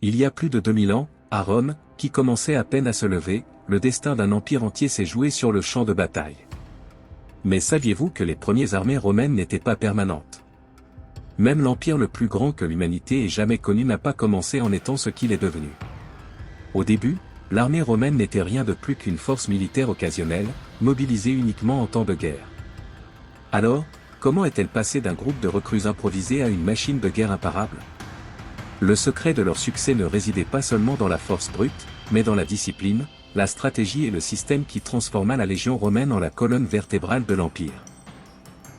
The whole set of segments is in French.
Il y a plus de 2000 ans, à Rome, qui commençait à peine à se lever, le destin d'un empire entier s'est joué sur le champ de bataille. Mais saviez-vous que les premières armées romaines n'étaient pas permanentes? Même l'empire le plus grand que l'humanité ait jamais connu n'a pas commencé en étant ce qu'il est devenu. Au début, l'armée romaine n'était rien de plus qu'une force militaire occasionnelle, mobilisée uniquement en temps de guerre. Alors, comment est-elle passée d'un groupe de recrues improvisés à une machine de guerre imparable? Le secret de leur succès ne résidait pas seulement dans la force brute, mais dans la discipline, la stratégie et le système qui transforma la légion romaine en la colonne vertébrale de l'empire.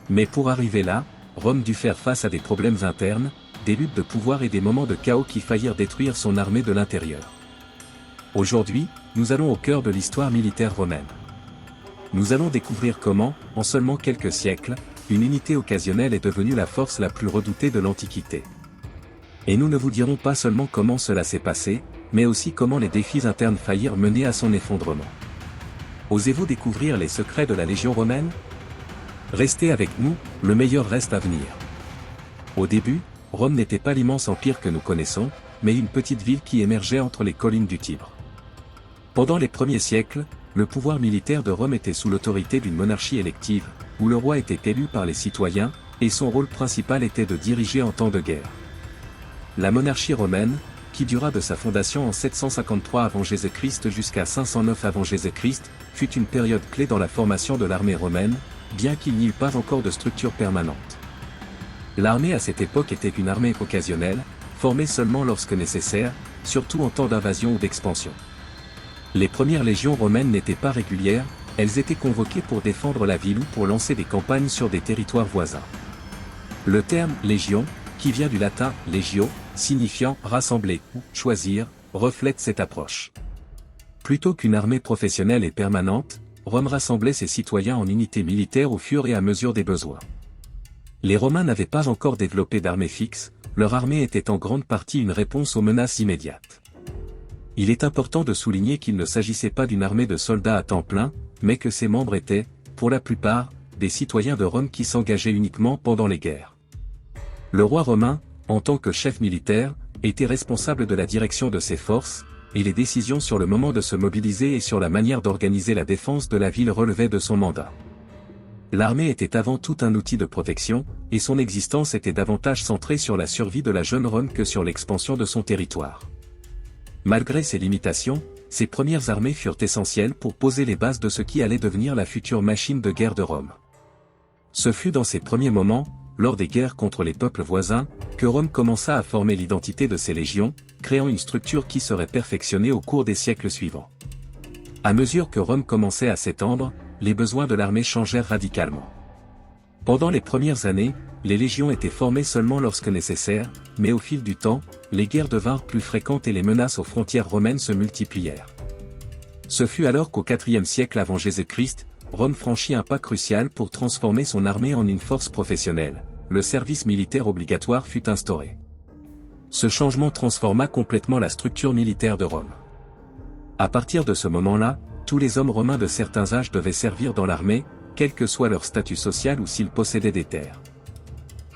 Mais pour arriver là, Rome dut faire face à des problèmes internes, des luttes de pouvoir et des moments de chaos qui faillirent détruire son armée de l'intérieur. Aujourd'hui, nous allons au cœur de l'histoire militaire romaine. Nous allons découvrir comment, en seulement quelques siècles, une unité occasionnelle est devenue la force la plus redoutée de l'Antiquité. Et nous ne vous dirons pas seulement comment cela s'est passé, mais aussi comment les défis internes faillirent mener à son effondrement. Osez-vous découvrir les secrets de la Légion romaine? Restez avec nous, le meilleur reste à venir. Au début, Rome n'était pas l'immense empire que nous connaissons, mais une petite ville qui émergeait entre les collines du Tibre. Pendant les premiers siècles, le pouvoir militaire de Rome était sous l'autorité d'une monarchie élective, où le roi était élu par les citoyens, et son rôle principal était de diriger en temps de guerre. La monarchie romaine, qui dura de sa fondation en 753 avant Jésus-Christ jusqu'à 509 avant Jésus-Christ, fut une période clé dans la formation de l'armée romaine, bien qu'il n'y eût pas encore de structure permanente. L'armée à cette époque était une armée occasionnelle, formée seulement lorsque nécessaire, surtout en temps d'invasion ou d'expansion. Les premières légions romaines n'étaient pas régulières, elles étaient convoquées pour défendre la ville ou pour lancer des campagnes sur des territoires voisins. Le terme « légion », qui vient du latin « legio », signifiant « rassembler » ou « choisir », reflète cette approche. Plutôt qu'une armée professionnelle et permanente, Rome rassemblait ses citoyens en unités militaires au fur et à mesure des besoins. Les Romains n'avaient pas encore développé d'armée fixe, leur armée était en grande partie une réponse aux menaces immédiates. Il est important de souligner qu'il ne s'agissait pas d'une armée de soldats à temps plein, mais que ses membres étaient, pour la plupart, des citoyens de Rome qui s'engageaient uniquement pendant les guerres. Le roi romain, en tant que chef militaire, était responsable de la direction de ses forces, et les décisions sur le moment de se mobiliser et sur la manière d'organiser la défense de la ville relevaient de son mandat. L'armée était avant tout un outil de protection, et son existence était davantage centrée sur la survie de la jeune Rome que sur l'expansion de son territoire. Malgré ces limitations, ces premières armées furent essentielles pour poser les bases de ce qui allait devenir la future machine de guerre de Rome. Ce fut dans ces premiers moments, lors des guerres contre les peuples voisins, que Rome commença à former l'identité de ses légions, créant une structure qui serait perfectionnée au cours des siècles suivants. À mesure que Rome commençait à s'étendre, les besoins de l'armée changèrent radicalement. Pendant les premières années, les légions étaient formées seulement lorsque nécessaire, mais au fil du temps, les guerres devinrent plus fréquentes et les menaces aux frontières romaines se multiplièrent. Ce fut alors qu'au IVe siècle avant Jésus-Christ, Rome franchit un pas crucial pour transformer son armée en une force professionnelle. Le service militaire obligatoire fut instauré. Ce changement transforma complètement la structure militaire de Rome. À partir de ce moment-là, tous les hommes romains de certains âges devaient servir dans l'armée, quel que soit leur statut social ou s'ils possédaient des terres.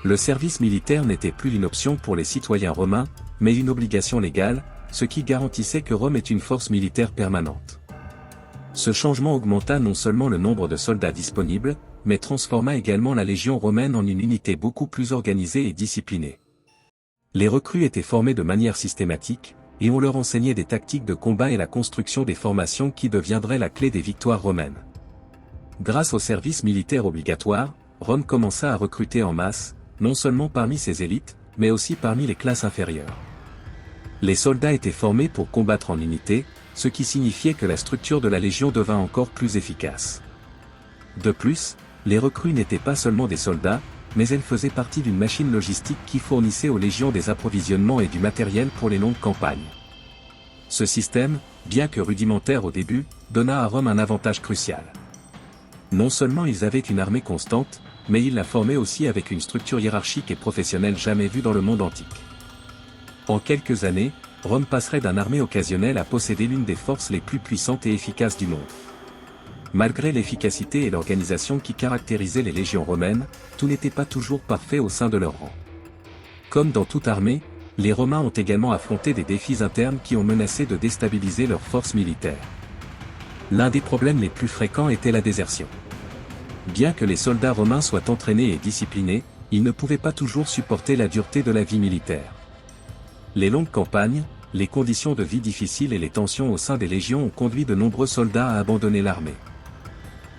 Le service militaire n'était plus une option pour les citoyens romains, mais une obligation légale, ce qui garantissait que Rome est une force militaire permanente. Ce changement augmenta non seulement le nombre de soldats disponibles, mais transforma également la légion romaine en une unité beaucoup plus organisée et disciplinée. Les recrues étaient formées de manière systématique, et on leur enseignait des tactiques de combat et la construction des formations qui deviendraient la clé des victoires romaines. Grâce au service militaire obligatoire, Rome commença à recruter en masse, non seulement parmi ses élites, mais aussi parmi les classes inférieures. Les soldats étaient formés pour combattre en unité, ce qui signifiait que la structure de la légion devint encore plus efficace. De plus, les recrues n'étaient pas seulement des soldats, mais elles faisaient partie d'une machine logistique qui fournissait aux légions des approvisionnements et du matériel pour les longues campagnes. Ce système, bien que rudimentaire au début, donna à Rome un avantage crucial. Non seulement ils avaient une armée constante, mais ils la formaient aussi avec une structure hiérarchique et professionnelle jamais vue dans le monde antique. En quelques années, Rome passerait d'un armée occasionnelle à posséder l'une des forces les plus puissantes et efficaces du monde. Malgré l'efficacité et l'organisation qui caractérisaient les légions romaines, tout n'était pas toujours parfait au sein de leur rang. Comme dans toute armée, les Romains ont également affronté des défis internes qui ont menacé de déstabiliser leurs forces militaires. L'un des problèmes les plus fréquents était la désertion. Bien que les soldats romains soient entraînés et disciplinés, ils ne pouvaient pas toujours supporter la dureté de la vie militaire. Les longues campagnes, les conditions de vie difficiles et les tensions au sein des légions ont conduit de nombreux soldats à abandonner l'armée.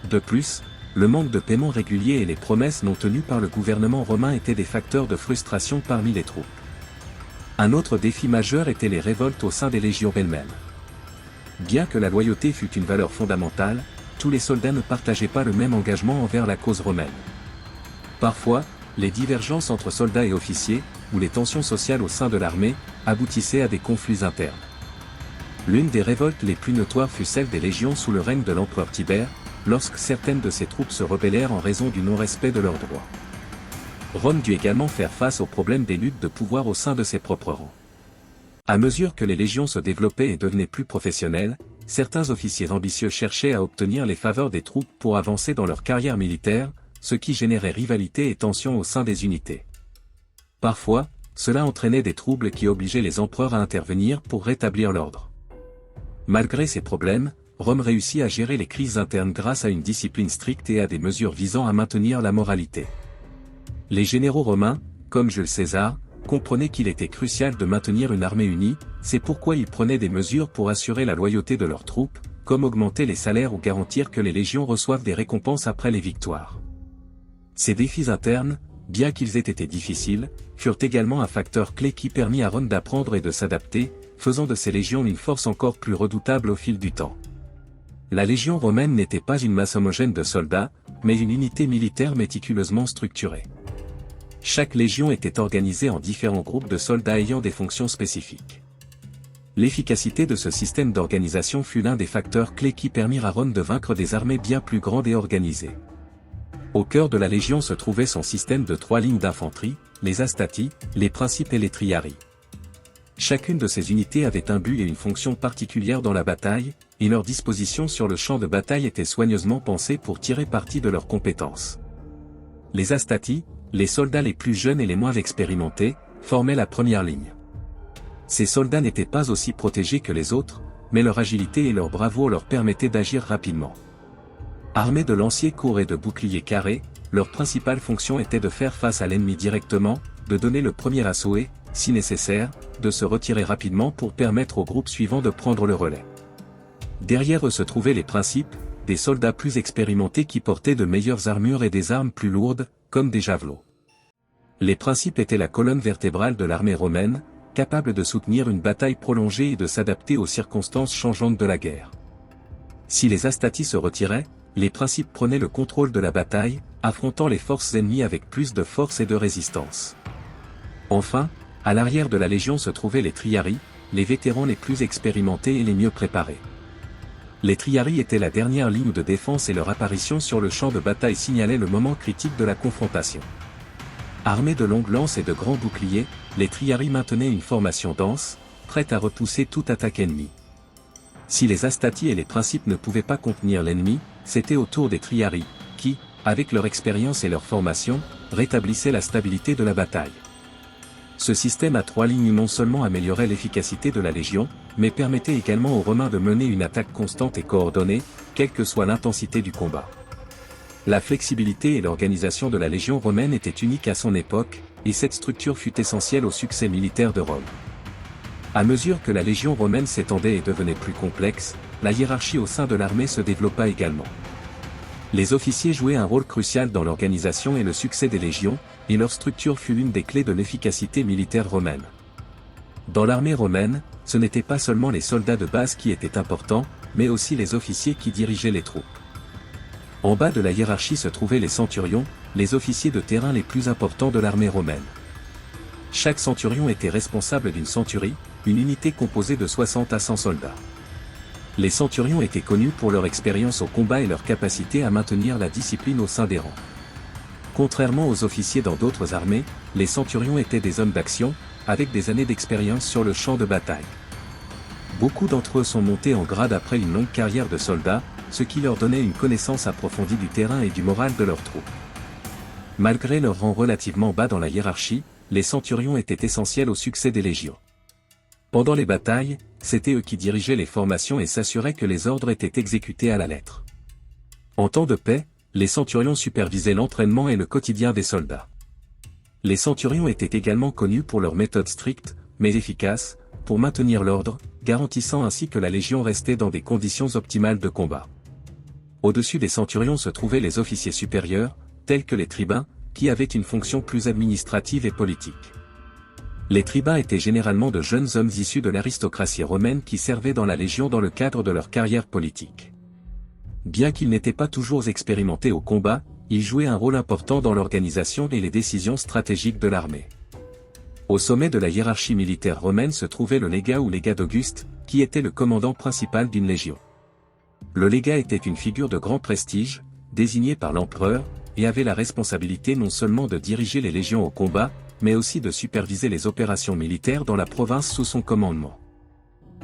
De plus, le manque de paiement régulier et les promesses non tenues par le gouvernement romain étaient des facteurs de frustration parmi les troupes. Un autre défi majeur était les révoltes au sein des légions elles-mêmes. Bien que la loyauté fût une valeur fondamentale, tous les soldats ne partageaient pas le même engagement envers la cause romaine. Parfois, les divergences entre soldats et officiers, ou les tensions sociales au sein de l'armée, aboutissaient à des conflits internes. L'une des révoltes les plus notoires fut celle des légions sous le règne de l'empereur Tibère, lorsque certaines de ses troupes se rebellèrent en raison du non-respect de leurs droits. Rome dut également faire face au problème des luttes de pouvoir au sein de ses propres rangs. À mesure que les légions se développaient et devenaient plus professionnelles, certains officiers ambitieux cherchaient à obtenir les faveurs des troupes pour avancer dans leur carrière militaire, ce qui générait rivalité et tensions au sein des unités. Parfois, cela entraînait des troubles qui obligeaient les empereurs à intervenir pour rétablir l'ordre. Malgré ces problèmes, Rome réussit à gérer les crises internes grâce à une discipline stricte et à des mesures visant à maintenir la moralité. Les généraux romains, comme Jules César, comprenaient qu'il était crucial de maintenir une armée unie, c'est pourquoi ils prenaient des mesures pour assurer la loyauté de leurs troupes, comme augmenter les salaires ou garantir que les légions reçoivent des récompenses après les victoires. Ces défis internes, bien qu'ils aient été difficiles, furent également un facteur clé qui permit à Rome d'apprendre et de s'adapter, faisant de ces légions une force encore plus redoutable au fil du temps. La légion romaine n'était pas une masse homogène de soldats, mais une unité militaire méticuleusement structurée. Chaque légion était organisée en différents groupes de soldats ayant des fonctions spécifiques. L'efficacité de ce système d'organisation fut l'un des facteurs clés qui permirent à Rome de vaincre des armées bien plus grandes et organisées. Au cœur de la légion se trouvait son système de 3 lignes d'infanterie, les Astati, les Principes et les Triarii. Chacune de ces unités avait un but et une fonction particulière dans la bataille, et leur disposition sur le champ de bataille était soigneusement pensée pour tirer parti de leurs compétences. Les Astati, les soldats les plus jeunes et les moins expérimentés, formaient la première ligne. Ces soldats n'étaient pas aussi protégés que les autres, mais leur agilité et leur bravoure leur permettaient d'agir rapidement. Armés de lanciers courts et de boucliers carrés, leur principale fonction était de faire face à l'ennemi directement, de donner le premier assaut et, si nécessaire, de se retirer rapidement pour permettre au groupe suivant de prendre le relais. Derrière eux se trouvaient les Principes, des soldats plus expérimentés qui portaient de meilleures armures et des armes plus lourdes, comme des javelots. Les Principes étaient la colonne vertébrale de l'armée romaine, capable de soutenir une bataille prolongée et de s'adapter aux circonstances changeantes de la guerre. Si les Astati se retiraient, les Principes prenaient le contrôle de la bataille, affrontant les forces ennemies avec plus de force et de résistance. Enfin, à l'arrière de la légion se trouvaient les Triarii, les vétérans les plus expérimentés et les mieux préparés. Les Triarii étaient la dernière ligne de défense et leur apparition sur le champ de bataille signalait le moment critique de la confrontation. Armés de longues lances et de grands boucliers, les Triarii maintenaient une formation dense, prête à repousser toute attaque ennemie. Si les Astati et les Principes ne pouvaient pas contenir l'ennemi, c'était au tour des Triarii, qui, avec leur expérience et leur formation, rétablissaient la stabilité de la bataille. Ce système à 3 lignes non seulement améliorait l'efficacité de la légion, mais permettait également aux Romains de mener une attaque constante et coordonnée, quelle que soit l'intensité du combat. La flexibilité et l'organisation de la légion romaine étaient uniques à son époque, et cette structure fut essentielle au succès militaire de Rome. À mesure que la légion romaine s'étendait et devenait plus complexe, la hiérarchie au sein de l'armée se développa également. Les officiers jouaient un rôle crucial dans l'organisation et le succès des légions, et leur structure fut l'une des clés de l'efficacité militaire romaine. Dans l'armée romaine, ce n'étaient pas seulement les soldats de base qui étaient importants, mais aussi les officiers qui dirigeaient les troupes. En bas de la hiérarchie se trouvaient les centurions, les officiers de terrain les plus importants de l'armée romaine. Chaque centurion était responsable d'une centurie, une unité composée de 60 à 100 soldats. Les centurions étaient connus pour leur expérience au combat et leur capacité à maintenir la discipline au sein des rangs. Contrairement aux officiers dans d'autres armées, les centurions étaient des hommes d'action, avec des années d'expérience sur le champ de bataille. Beaucoup d'entre eux sont montés en grade après une longue carrière de soldats, ce qui leur donnait une connaissance approfondie du terrain et du moral de leurs troupes. Malgré leur rang relativement bas dans la hiérarchie, les centurions étaient essentiels au succès des légions. Pendant les batailles, c'étaient eux qui dirigeaient les formations et s'assuraient que les ordres étaient exécutés à la lettre. En temps de paix, les centurions supervisaient l'entraînement et le quotidien des soldats. Les centurions étaient également connus pour leur méthode stricte, mais efficace, pour maintenir l'ordre, garantissant ainsi que la légion restait dans des conditions optimales de combat. Au-dessus des centurions se trouvaient les officiers supérieurs, tels que les tribuns, qui avaient une fonction plus administrative et politique. Les tribuns étaient généralement de jeunes hommes issus de l'aristocratie romaine qui servaient dans la légion dans le cadre de leur carrière politique. Bien qu'ils n'étaient pas toujours expérimentés au combat, ils jouaient un rôle important dans l'organisation et les décisions stratégiques de l'armée. Au sommet de la hiérarchie militaire romaine se trouvait le légat ou légat d'Auguste, qui était le commandant principal d'une légion. Le légat était une figure de grand prestige, désigné par l'empereur, et avait la responsabilité non seulement de diriger les légions au combat, mais aussi de superviser les opérations militaires dans la province sous son commandement.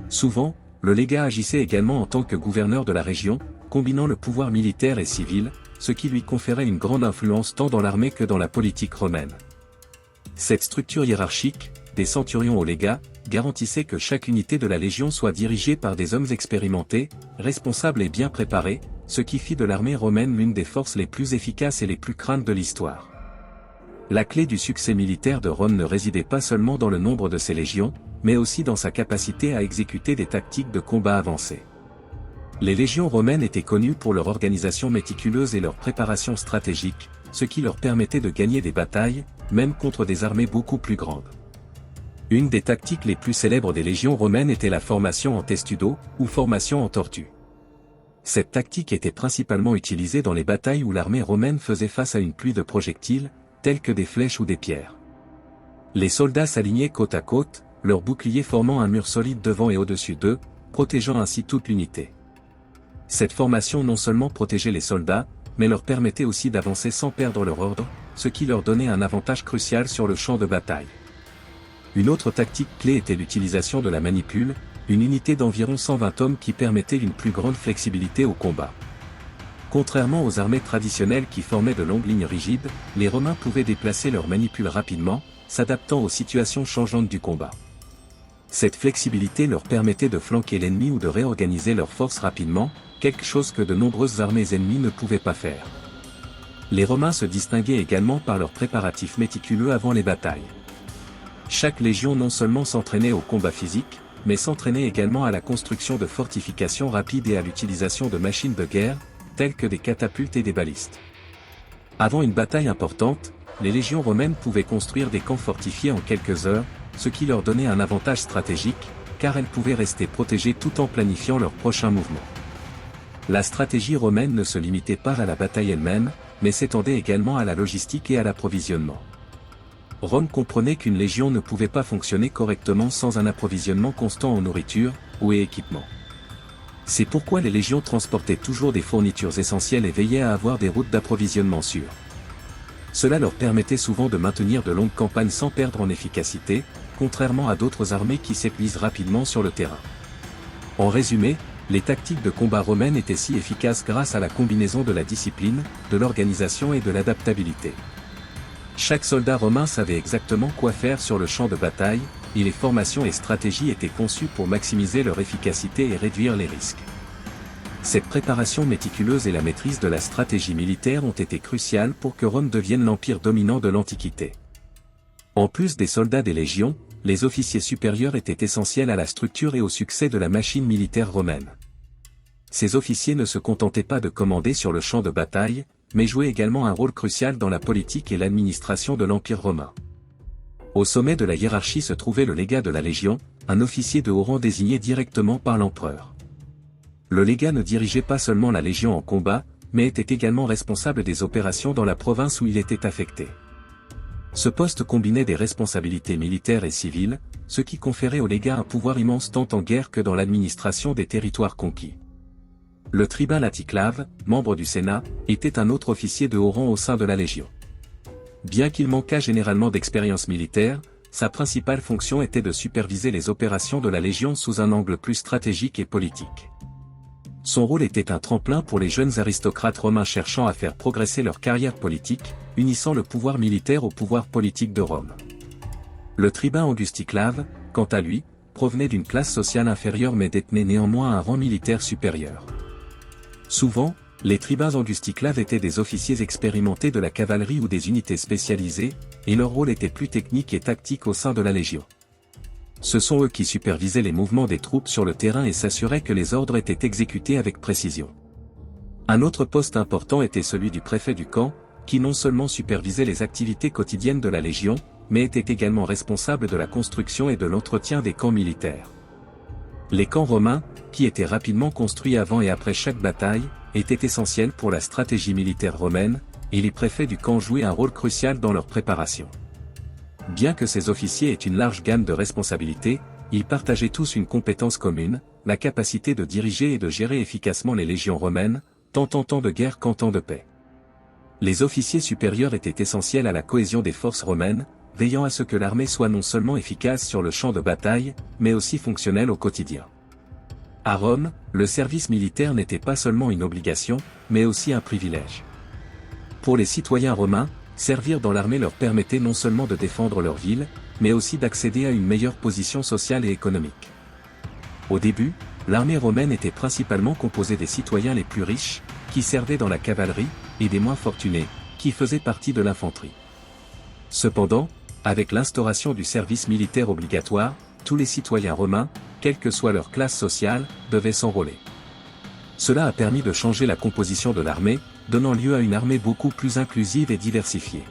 Souvent, le légat agissait également en tant que gouverneur de la région, combinant le pouvoir militaire et civil, ce qui lui conférait une grande influence tant dans l'armée que dans la politique romaine. Cette structure hiérarchique, des centurions au légat, garantissait que chaque unité de la légion soit dirigée par des hommes expérimentés, responsables et bien préparés, ce qui fit de l'armée romaine l'une des forces les plus efficaces et les plus craintes de l'histoire. La clé du succès militaire de Rome ne résidait pas seulement dans le nombre de ses légions, mais aussi dans sa capacité à exécuter des tactiques de combat avancées. Les légions romaines étaient connues pour leur organisation méticuleuse et leur préparation stratégique, ce qui leur permettait de gagner des batailles, même contre des armées beaucoup plus grandes. Une des tactiques les plus célèbres des légions romaines était la formation en testudo, ou formation en tortue. Cette tactique était principalement utilisée dans les batailles où l'armée romaine faisait face à une pluie de projectiles, tels que des flèches ou des pierres. Les soldats s'alignaient côte à côte, leurs boucliers formant un mur solide devant et au-dessus d'eux, protégeant ainsi toute l'unité. Cette formation non seulement protégeait les soldats, mais leur permettait aussi d'avancer sans perdre leur ordre, ce qui leur donnait un avantage crucial sur le champ de bataille. Une autre tactique clé était l'utilisation de la manipule, une unité d'environ 120 hommes qui permettait une plus grande flexibilité au combat. Contrairement aux armées traditionnelles qui formaient de longues lignes rigides, les Romains pouvaient déplacer leurs manipules rapidement, s'adaptant aux situations changeantes du combat. Cette flexibilité leur permettait de flanquer l'ennemi ou de réorganiser leurs forces rapidement, quelque chose que de nombreuses armées ennemies ne pouvaient pas faire. Les Romains se distinguaient également par leurs préparatifs méticuleux avant les batailles. Chaque légion non seulement s'entraînait au combat physique, mais s'entraînait également à la construction de fortifications rapides et à l'utilisation de machines de guerre, telles que des catapultes et des balistes. Avant une bataille importante, les légions romaines pouvaient construire des camps fortifiés en quelques heures, ce qui leur donnait un avantage stratégique, car elles pouvaient rester protégées tout en planifiant leurs prochains mouvements. La stratégie romaine ne se limitait pas à la bataille elle-même, mais s'étendait également à la logistique et à l'approvisionnement. Rome comprenait qu'une légion ne pouvait pas fonctionner correctement sans un approvisionnement constant en nourriture, eau et équipement. C'est pourquoi les légions transportaient toujours des fournitures essentielles et veillaient à avoir des routes d'approvisionnement sûres. Cela leur permettait souvent de maintenir de longues campagnes sans perdre en efficacité, contrairement à d'autres armées qui s'épuisent rapidement sur le terrain. En résumé, les tactiques de combat romaines étaient si efficaces grâce à la combinaison de la discipline, de l'organisation et de l'adaptabilité. Chaque soldat romain savait exactement quoi faire sur le champ de bataille, et les formations et stratégies étaient conçues pour maximiser leur efficacité et réduire les risques. Cette préparation méticuleuse et la maîtrise de la stratégie militaire ont été cruciales pour que Rome devienne l'empire dominant de l'Antiquité. En plus des soldats des légions, les officiers supérieurs étaient essentiels à la structure et au succès de la machine militaire romaine. Ces officiers ne se contentaient pas de commander sur le champ de bataille, mais jouaient également un rôle crucial dans la politique et l'administration de l'Empire romain. Au sommet de la hiérarchie se trouvait le légat de la Légion, un officier de haut rang désigné directement par l'empereur. Le légat ne dirigeait pas seulement la Légion en combat, mais était également responsable des opérations dans la province où il était affecté. Ce poste combinait des responsabilités militaires et civiles, ce qui conférait au légat un pouvoir immense tant en guerre que dans l'administration des territoires conquis. Le tribun Laticlave, membre du Sénat, était un autre officier de haut rang au sein de la Légion. Bien qu'il manquât généralement d'expérience militaire, sa principale fonction était de superviser les opérations de la Légion sous un angle plus stratégique et politique. Son rôle était un tremplin pour les jeunes aristocrates romains cherchant à faire progresser leur carrière politique, unissant le pouvoir militaire au pouvoir politique de Rome. Le tribun Augusticlave, quant à lui, provenait d'une classe sociale inférieure mais détenait néanmoins un rang militaire supérieur. Souvent, les tribuns Augusticlaves étaient des officiers expérimentés de la cavalerie ou des unités spécialisées, et leur rôle était plus technique et tactique au sein de la Légion. Ce sont eux qui supervisaient les mouvements des troupes sur le terrain et s'assuraient que les ordres étaient exécutés avec précision. Un autre poste important était celui du préfet du camp, qui non seulement supervisait les activités quotidiennes de la Légion, mais était également responsable de la construction et de l'entretien des camps militaires. Les camps romains, qui étaient rapidement construits avant et après chaque bataille, étaient essentiels pour la stratégie militaire romaine, et les préfets du camp jouaient un rôle crucial dans leur préparation. Bien que ces officiers aient une large gamme de responsabilités, ils partageaient tous une compétence commune, la capacité de diriger et de gérer efficacement les légions romaines, tant en temps de guerre qu'en temps de paix. Les officiers supérieurs étaient essentiels à la cohésion des forces romaines, veillant à ce que l'armée soit non seulement efficace sur le champ de bataille, mais aussi fonctionnelle au quotidien. À Rome, le service militaire n'était pas seulement une obligation, mais aussi un privilège. Pour les citoyens romains, servir dans l'armée leur permettait non seulement de défendre leur ville, mais aussi d'accéder à une meilleure position sociale et économique. Au début, l'armée romaine était principalement composée des citoyens les plus riches, qui servaient dans la cavalerie, et des moins fortunés, qui faisaient partie de l'infanterie. Cependant, avec l'instauration du service militaire obligatoire, tous les citoyens romains, quelle que soit leur classe sociale, devaient s'enrôler. Cela a permis de changer la composition de l'armée, donnant lieu à une armée beaucoup plus inclusive et diversifiée.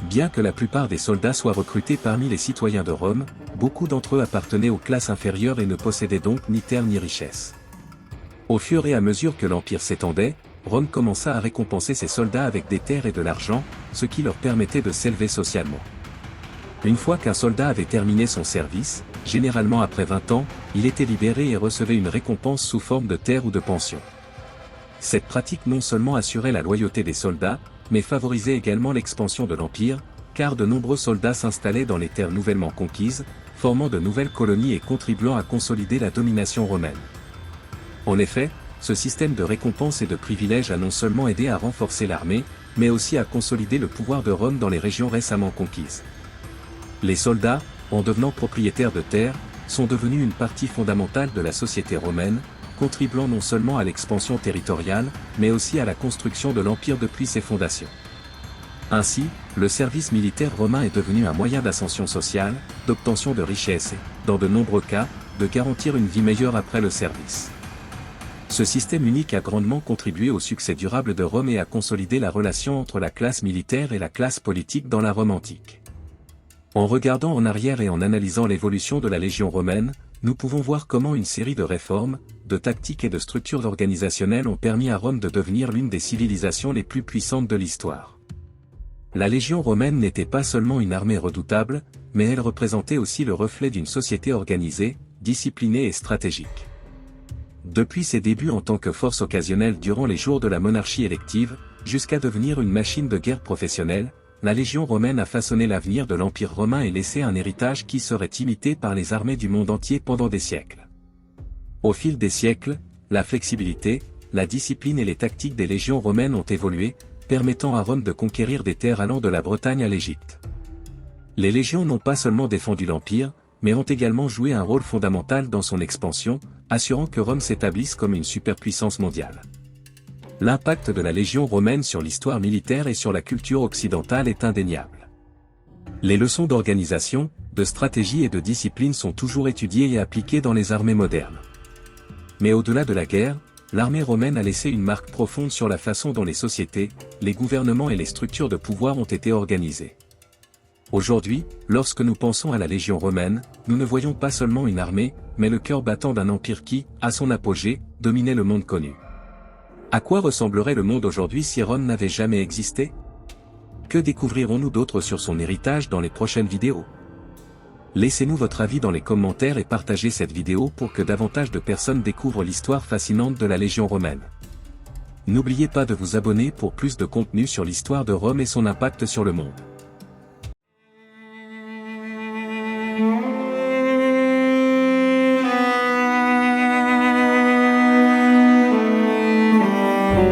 Bien que la plupart des soldats soient recrutés parmi les citoyens de Rome, beaucoup d'entre eux appartenaient aux classes inférieures et ne possédaient donc ni terre ni richesse. Au fur et à mesure que l'Empire s'étendait, Rome commença à récompenser ses soldats avec des terres et de l'argent, ce qui leur permettait de s'élever socialement. Une fois qu'un soldat avait terminé son service, généralement après 20 ans, il était libéré et recevait une récompense sous forme de terre ou de pension. Cette pratique non seulement assurait la loyauté des soldats, mais favorisait également l'expansion de l'Empire, car de nombreux soldats s'installaient dans les terres nouvellement conquises, formant de nouvelles colonies et contribuant à consolider la domination romaine. En effet, ce système de récompenses et de privilèges a non seulement aidé à renforcer l'armée, mais aussi à consolider le pouvoir de Rome dans les régions récemment conquises. Les soldats, en devenant propriétaires de terres, sont devenus une partie fondamentale de la société romaine, contribuant non seulement à l'expansion territoriale, mais aussi à la construction de l'Empire depuis ses fondations. Ainsi, le service militaire romain est devenu un moyen d'ascension sociale, d'obtention de richesses et, dans de nombreux cas, de garantir une vie meilleure après le service. Ce système unique a grandement contribué au succès durable de Rome et a consolidé la relation entre la classe militaire et la classe politique dans la Rome antique. En regardant en arrière et en analysant l'évolution de la Légion romaine, nous pouvons voir comment une série de réformes, de tactiques et de structures organisationnelles ont permis à Rome de devenir l'une des civilisations les plus puissantes de l'histoire. La Légion romaine n'était pas seulement une armée redoutable, mais elle représentait aussi le reflet d'une société organisée, disciplinée et stratégique. Depuis ses débuts en tant que force occasionnelle durant les jours de la monarchie élective, jusqu'à devenir une machine de guerre professionnelle, la Légion romaine a façonné l'avenir de l'Empire romain et laissé un héritage qui serait imité par les armées du monde entier pendant des siècles. Au fil des siècles, la flexibilité, la discipline et les tactiques des légions romaines ont évolué, permettant à Rome de conquérir des terres allant de la Bretagne à l'Égypte. Les légions n'ont pas seulement défendu l'Empire, mais ont également joué un rôle fondamental dans son expansion, assurant que Rome s'établisse comme une superpuissance mondiale. L'impact de la Légion romaine sur l'histoire militaire et sur la culture occidentale est indéniable. Les leçons d'organisation, de stratégie et de discipline sont toujours étudiées et appliquées dans les armées modernes. Mais au-delà de la guerre, l'armée romaine a laissé une marque profonde sur la façon dont les sociétés, les gouvernements et les structures de pouvoir ont été organisées. Aujourd'hui, lorsque nous pensons à la Légion romaine, nous ne voyons pas seulement une armée, mais le cœur battant d'un empire qui, à son apogée, dominait le monde connu. À quoi ressemblerait le monde aujourd'hui si Rome n'avait jamais existé? Que découvrirons-nous d'autre sur son héritage dans les prochaines vidéos? Laissez-nous votre avis dans les commentaires et partagez cette vidéo pour que davantage de personnes découvrent l'histoire fascinante de la Légion romaine. N'oubliez pas de vous abonner pour plus de contenu sur l'histoire de Rome et son impact sur le monde.